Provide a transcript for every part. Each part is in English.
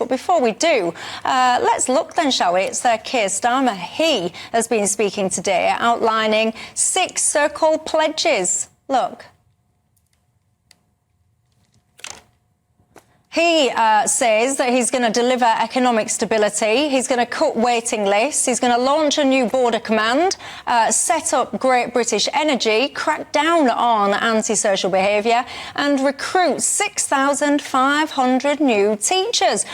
But before we do, let's look then, shall we? It's Keir Starmer. He has been speaking today, outlining 6 so-called pledges. Look. He says that he's going to deliver economic stability, he's going to cut waiting lists, he's going to launch a new border command, set up Great British Energy, crack down on antisocial behaviour and recruit 6,500 new teachers.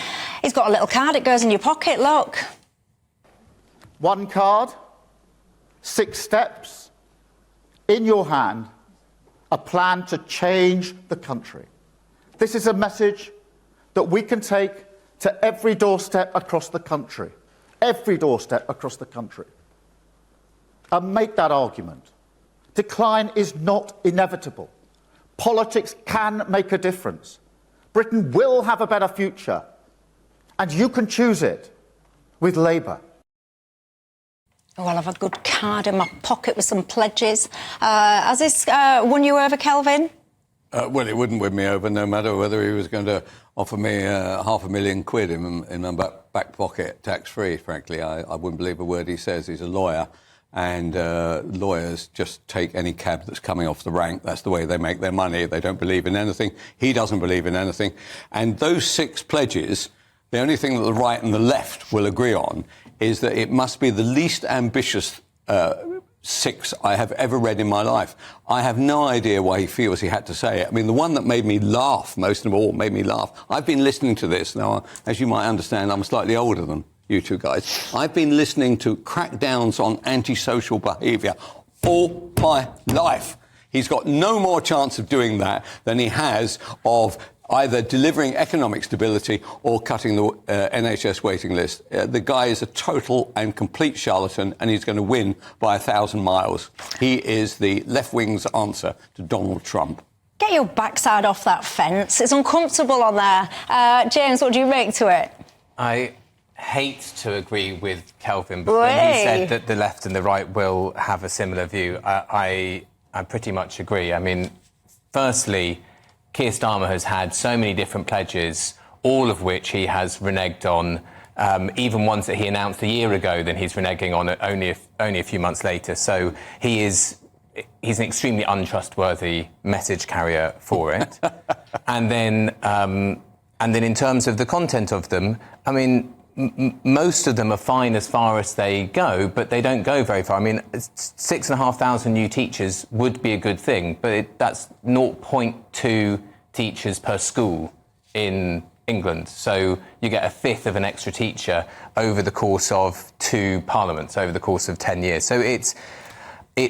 He's got a little card, it goes in your pocket, look. One card, 6 steps, in your hand, a plan to change the country. This is a message that we can take to every doorstep across the country, and make that argument. Decline is not inevitable. Politics can make a difference. Britain will have a better future, and you can choose it with Labour. Oh, I'll have a good card in my pocket with some pledges. Has this won you over, Kelvin? Well, it wouldn't win me over, no matter whether he was going to offer me £500,000 in my back pocket, tax-free, frankly. I wouldn't believe a word he says. He's a lawyer, and lawyers just take any cab that's coming off the rank. That's the way they make their money. They don't believe in anything. He doesn't believe in anything. And those 6 pledges, the only thing that the right and the left will agree on is that it must be the least ambitious 6 I have ever read in my life. I have no idea why he feels he had to say it. I mean, the one that made me laugh, most of all, made me laugh. I've been listening to this. Now, as you might understand, I'm slightly older than you two guys. I've been listening to crackdowns on antisocial behaviour all my life. He's got no more chance of doing that than he has of either delivering economic stability or cutting the NHS waiting list. The guy is a total and complete charlatan, and he's going to win by 1,000 miles. He is the left wing's answer to Donald Trump. Get your backside off that fence. It's uncomfortable on there. James, what do you make to it? I hate to agree with Kelvin, but when he said that the left and the right will have a similar view, I pretty much agree. I mean, firstly, Keir Starmer has had so many different pledges, all of which he has reneged on, even ones that he announced a year ago, then he's reneging on it only a few months later. So he's an extremely untrustworthy message carrier for it. And then in terms of the content of them, I mean, most of them are fine as far as they go, but they don't go very far. I mean, 6,500 new teachers would be a good thing, but that's 0.2 teachers per school in England. So you get a fifth of an extra teacher over the course of 2 parliaments, over the course of 10 years. So it's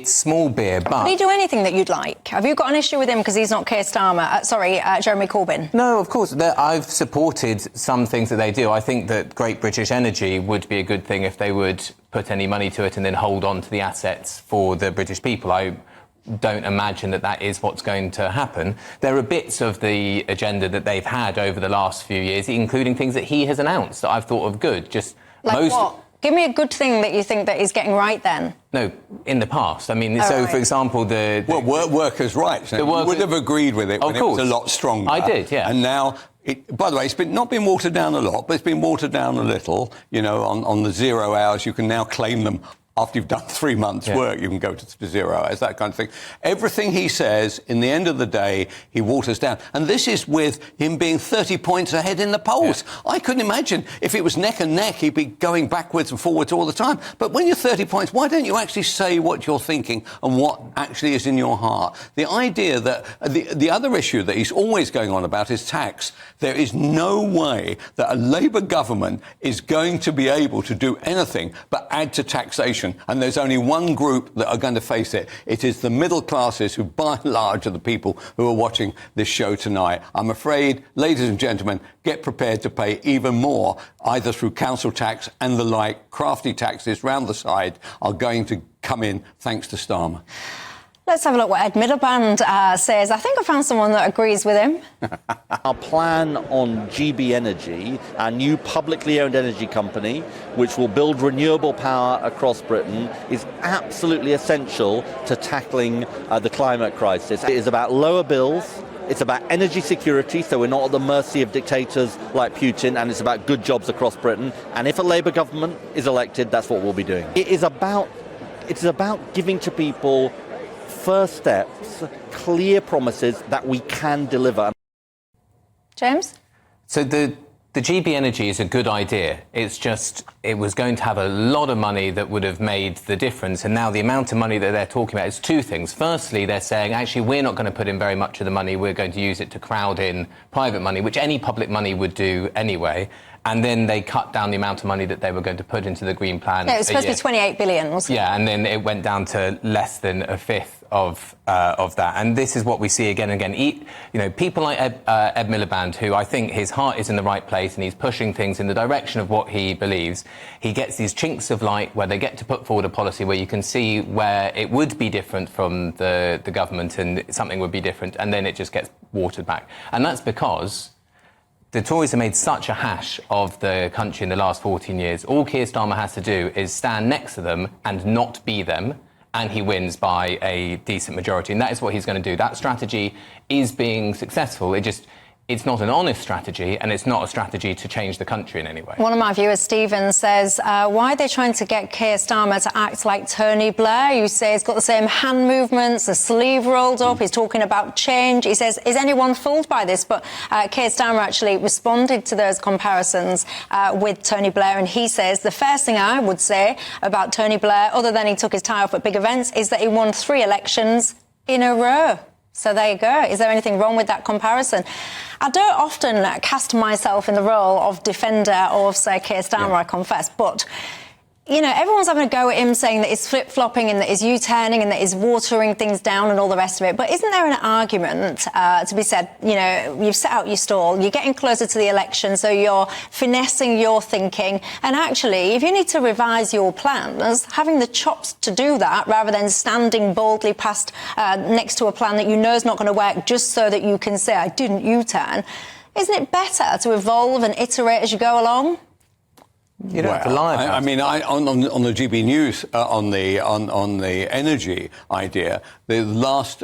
small beer, but... Did he do anything that you'd like? Have you got an issue with him because he's not Keir Starmer? Jeremy Corbyn? No, of course. I've supported some things that they do. I think that Great British Energy would be a good thing if they would put any money to it and then hold on to the assets for the British people. I don't imagine that is what's going to happen. There are bits of the agenda that they've had over the last few years, including things that he has announced that I've thought of good. Just like what? Give me a good thing that you think that he's getting right, then. No, in the past. I mean, for example, workers' rights. You would have agreed with it when it was a lot stronger. I did, yeah. And now, by the way, it's not been watered down a lot, but it's been watered down a little. You know, on the 0 hours, you can now claim them. After you've done 3 months' work, you can go to 0 hours, that kind of thing. Everything he says, in the end of the day, he waters down. And this is with him being 30 points ahead in the polls. Yeah. I couldn't imagine if it was neck and neck, he'd be going backwards and forwards all the time. But when you're 30 points, why don't you actually say what you're thinking and what actually is in your heart? The idea that the other issue that he's always going on about is tax. There is no way that a Labour government is going to be able to do anything but add to taxation. And there's only one group that are going to face it. It is the middle classes, who by and large are the people who are watching this show tonight. I'm afraid, ladies and gentlemen, get prepared to pay even more, either through council tax and the like. Crafty taxes round the side are going to come in thanks to Starmer. Let's have a look what Ed Miliband says. I think I found someone that agrees with him. Our plan on GB Energy, our new publicly owned energy company, which will build renewable power across Britain, is absolutely essential to tackling the climate crisis. It is about lower bills, It's about energy security, so we're not at the mercy of dictators like Putin, and it's about good jobs across Britain. And if a Labour government is elected, that's what we'll be doing. It is about giving to people first steps, clear promises that we can deliver. James? So the GB Energy is a good idea. It's just, it was going to have a lot of money that would have made the difference. And now the amount of money that they're talking about is two things. Firstly, they're saying, actually, we're not going to put in very much of the money. We're going to use it to crowd in private money, which any public money would do anyway. And then they cut down the amount of money that they were going to put into the Green Plan. No, it was supposed to be 28 billion, wasn't it? Yeah, and then it went down to less than a fifth of that. And this is what we see again and again. You know, people like Ed Miliband, who I think his heart is in the right place and he's pushing things in the direction of what he believes. He gets these chinks of light where they get to put forward a policy where you can see where it would be different from the government and something would be different, and then it just gets watered back. And that's because the Tories have made such a hash of the country in the last 14 years. All Keir Starmer has to do is stand next to them and not be them, and he wins by a decent majority. And that is what he's going to do. That strategy is being successful. It's not an honest strategy, and it's not a strategy to change the country in any way. One of my viewers, Stephen, says, why are they trying to get Keir Starmer to act like Tony Blair? You say he's got the same hand movements, the sleeve rolled up, he's talking about change. He says, is anyone fooled by this? But Keir Starmer actually responded to those comparisons with Tony Blair, and he says, the first thing I would say about Tony Blair, other than he took his tie off at big events, is that he won 3 elections in a row. So there you go. Is there anything wrong with that comparison? I don't often cast myself in the role of defender of, say, Keir Starmer, I confess, but you know, everyone's having a go at him, saying that he's flip-flopping and that he's U-turning and that he's watering things down and all the rest of it. But isn't there an argument to be said, you know, you've set out your stall, you're getting closer to the election, so you're finessing your thinking. And actually, if you need to revise your plans, having the chops to do that rather than standing boldly past next to a plan that you know is not going to work just so that you can say, I didn't U-turn, isn't it better to evolve and iterate as you go along? You don't have to lie about I mean, on the GBNews, on the energy idea, the last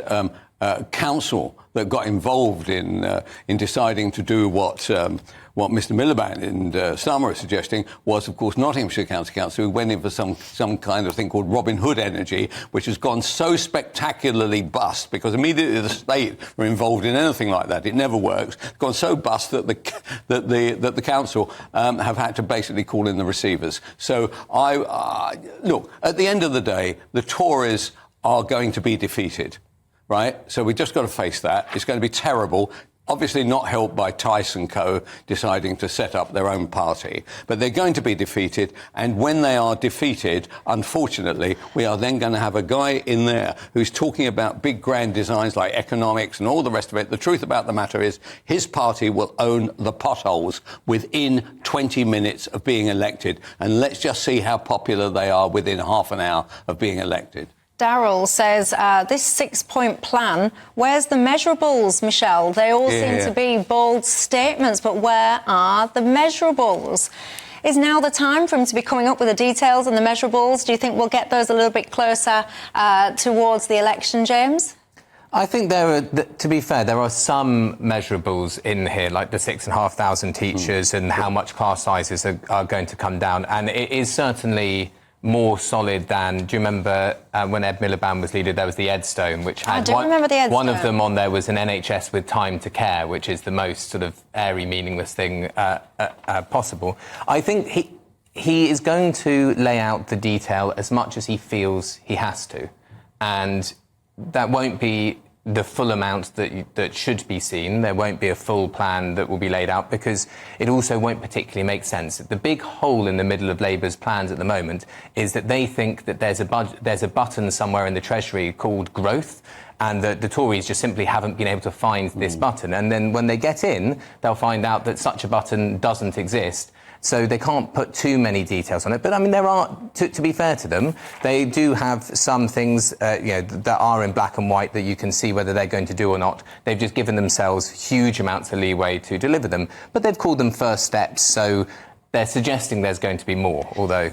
council that got involved in deciding to do what Mr. Miliband and Starmer are suggesting was, of course, Nottinghamshire County Council, who went in for some kind of thing called Robin Hood energy, which has gone so spectacularly bust because immediately the state were involved in anything like that. It never works. It's gone so bust that the council have had to basically call in the receivers. So look, at the end of the day, the Tories are going to be defeated. Right? So we've just got to face that. It's going to be terrible. Obviously not helped by Tyson Co. deciding to set up their own party. But they're going to be defeated. And when they are defeated, unfortunately, we are then going to have a guy in there who's talking about big grand designs like economics and all the rest of it. The truth about the matter is his party will own the potholes within 20 minutes of being elected. And let's just see how popular they are within half an hour of being elected. Darryl says, this 6-point plan, where's the measurables, Michelle? They all seem to be bold statements, but where are the measurables? Is now the time for him to be coming up with the details and the measurables? Do you think we'll get those a little bit closer towards the election, James? I think to be fair, there are some measurables in here, like the 6,500 teachers and how much class sizes are going to come down. And it is certainly more solid than, do you remember when Ed Miliband was leader, there was the Edstone, which had one of them on there was an NHS with time to care, which is the most sort of airy, meaningless thing possible. I think he is going to lay out the detail as much as he feels he has to. And that won't be the full amount that should be seen. There won't be a full plan that will be laid out because it also won't particularly make sense. The big hole in the middle of Labour's plans at the moment is that they think that there's a button somewhere in the Treasury called growth, and that the Tories just simply haven't been able to find this button. And then when they get in, they'll find out that such a button doesn't exist. So they can't put too many details on it. But, I mean, there are, to be fair to them, they do have some things that are in black and white that you can see whether they're going to do or not. They've just given themselves huge amounts of leeway to deliver them. But they've called them first steps, so they're suggesting there's going to be more, although